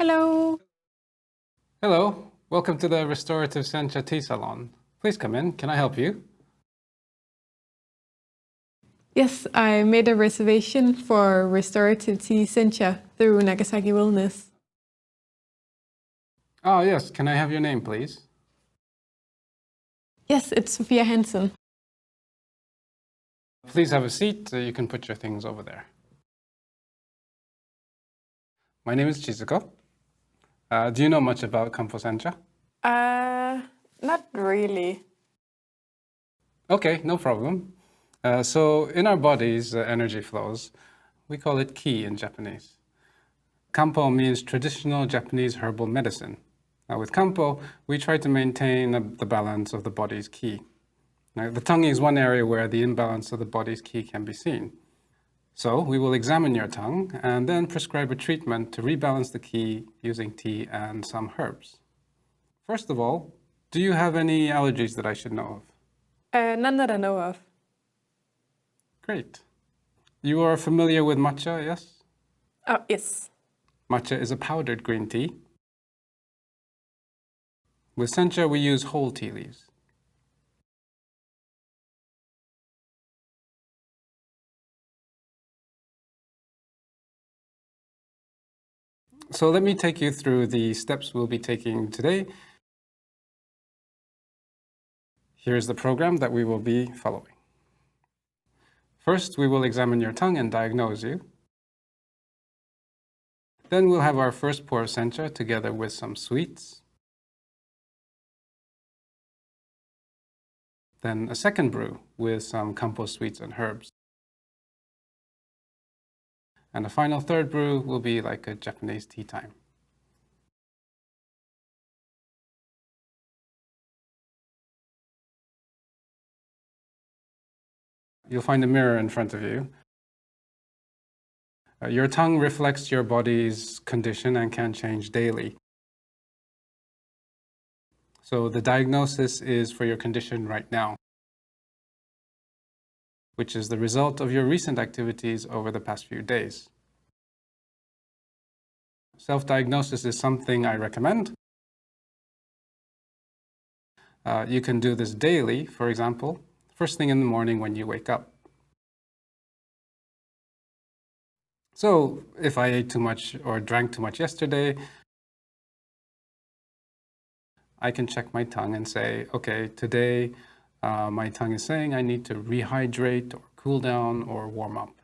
Hello. Hello, welcome to the Restorative Sencha Tea Salon. Please come in, can I help you? Yes, I made a reservation for restorative tea sencha through Nagasaki Wellness. Oh yes, can I have your name please? Yes, it's Sophia Hansen. Please have a seat, you can put your things over there. My name is Chizuko. Do you know much about Kampo Sencha? Not really. Okay, no problem. So in our bodies, energy flows. We call it ki in Japanese. Kampo means traditional Japanese herbal medicine. Now with Kampo, we try to maintain the balance of the body's ki. Now, the tongue is one area where the imbalance of the body's ki can be seen. So we will examine your tongue and then prescribe a treatment to rebalance the ki using tea and some herbs. First of all, do you have any allergies that I should know of? None that I know of. Great. You are familiar with matcha, yes? Oh, yes. Matcha is a powdered green tea. With sencha, we use whole tea leaves. So let me take you through the steps we'll be taking today. Here's the program that we will be following. First, we will examine your tongue and diagnose you. Then we'll have our first pour of sencha together with some sweets. Then a second brew with some kampo sweets and herbs. And a final third brew will be like a Japanese tea time. You'll find a mirror in front of you. Your tongue reflects your body's condition and can change daily. So the diagnosis is for your condition right now, which is the result of your recent activities over the past few days. Self-diagnosis is something I recommend. You can do this daily, for example, first thing in the morning when you wake up. So if I ate too much or drank too much yesterday, I can check my tongue and say, okay, today my tongue is saying I need to rehydrate or cool down or warm up.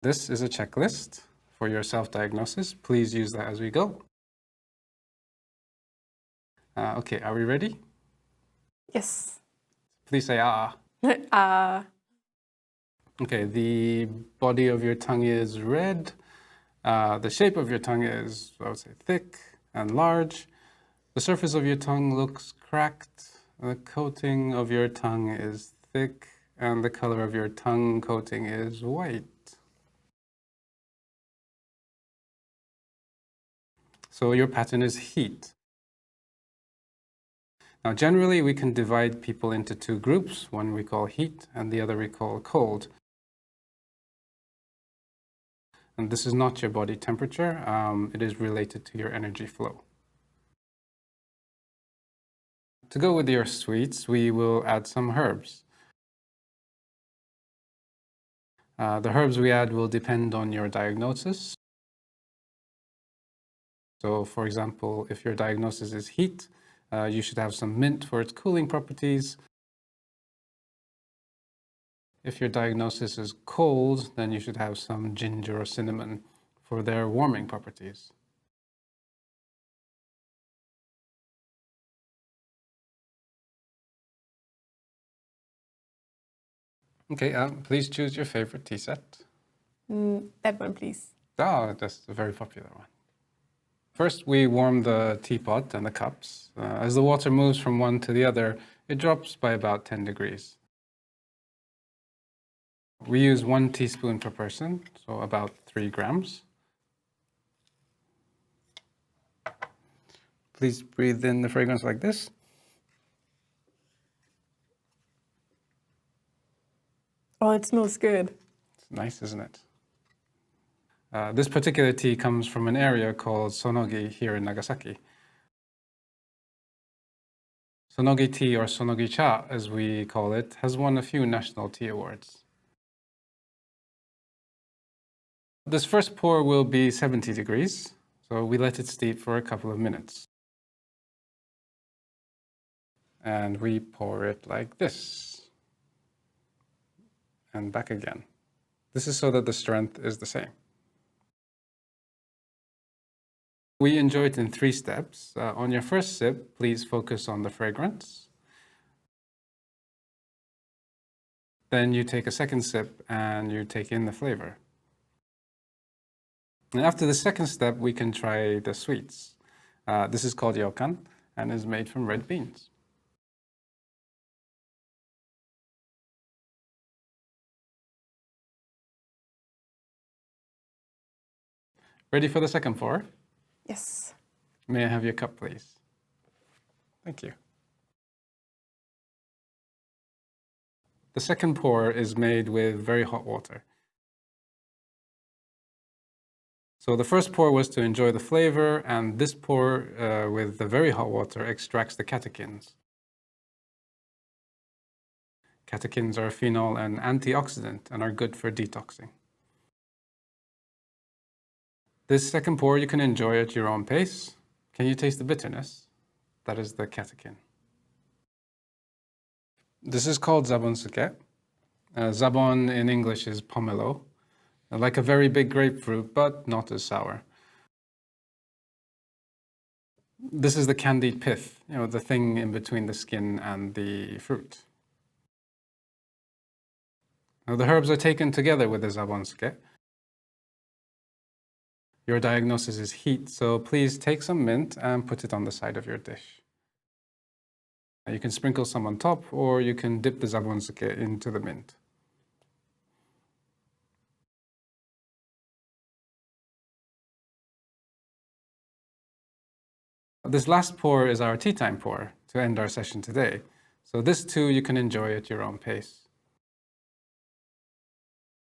This is a checklist for your self-diagnosis. Please use that as we go. Okay, are we ready? Yes. Please say ah. Okay, the body of your tongue is red. The shape of your tongue is, I would say, thick and large. The surface of your tongue looks cracked. The coating of your tongue is thick, and the color of your tongue coating is white. So your pattern is heat. Now, generally, we can divide people into two groups. One we call heat, and the other we call cold. And this is not your body temperature. It is related to your energy flow. To go with your sweets, we will add some herbs. The herbs we add will depend on your diagnosis. So, for example, if your diagnosis is heat, you should have some mint for its cooling properties. If your diagnosis is cold, then you should have some ginger or cinnamon for their warming properties. Okay, please choose your favorite tea set. That one, please. Oh, that's a very popular one. First, we warm the teapot and the cups. As the water moves from one to the other, it drops by about 10 degrees. We use 1 teaspoon per person, so about 3 grams. Please breathe in the fragrance like this. Oh, it smells good. It's nice, isn't it? This particular tea comes from an area called Sonogi here in Nagasaki. Sonogi tea, or Sonogi cha as we call it, has won a few national tea awards. This first pour will be 70 degrees, so we let it steep for a couple of minutes. And we pour it like this. And back again. This is so that the strength is the same. We enjoy it in 3 steps. On your first sip, please focus on the fragrance. Then you take a second sip and you take in the flavor. And after the second step, we can try the sweets. This is called ryokan and is made from red beans. Ready for the second pour? Yes. May I have your cup, please? Thank you. The second pour is made with very hot water. So the first pour was to enjoy the flavor, and this pour with the very hot water extracts the catechins. Catechins are a phenol and antioxidant and are good for detoxing. This second pour you can enjoy at your own pace. Can you taste the bitterness? That is the catechin. This is called zabonsuke. Zabon in English is pomelo, like a very big grapefruit, but not as sour. This is the candied pith, the thing in between the skin and the fruit. Now, the herbs are taken together with the zabonsuke. Your diagnosis is heat, so please take some mint and put it on the side of your dish. You can sprinkle some on top, or you can dip the zabonsuke into the mint. This last pour is our tea time pour to end our session today. So this too you can enjoy at your own pace.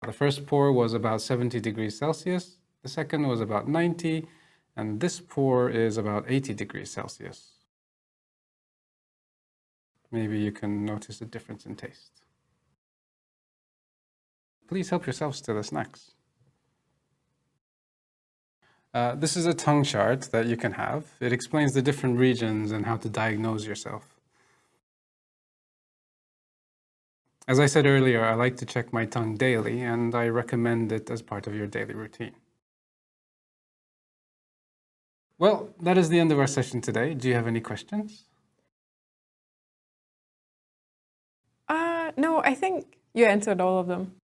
The first pour was about 70 degrees Celsius. The second was about 90, and this pour is about 80 degrees Celsius. Maybe you can notice a difference in taste. Please help yourselves to the snacks. This is a tongue chart that you can have. It explains the different regions and how to diagnose yourself. As I said earlier, I like to check my tongue daily, and I recommend it as part of your daily routine. Well, that is the end of our session today. Do you have any questions? No, I think you answered all of them.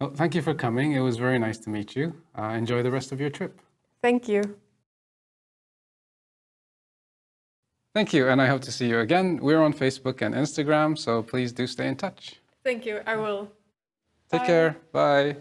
Well, thank you for coming. It was very nice to meet you. Enjoy the rest of your trip. Thank you. Thank you, and I hope to see you again. We're on Facebook and Instagram, so please do stay in touch. Thank you. I will. Take Bye. care. Bye.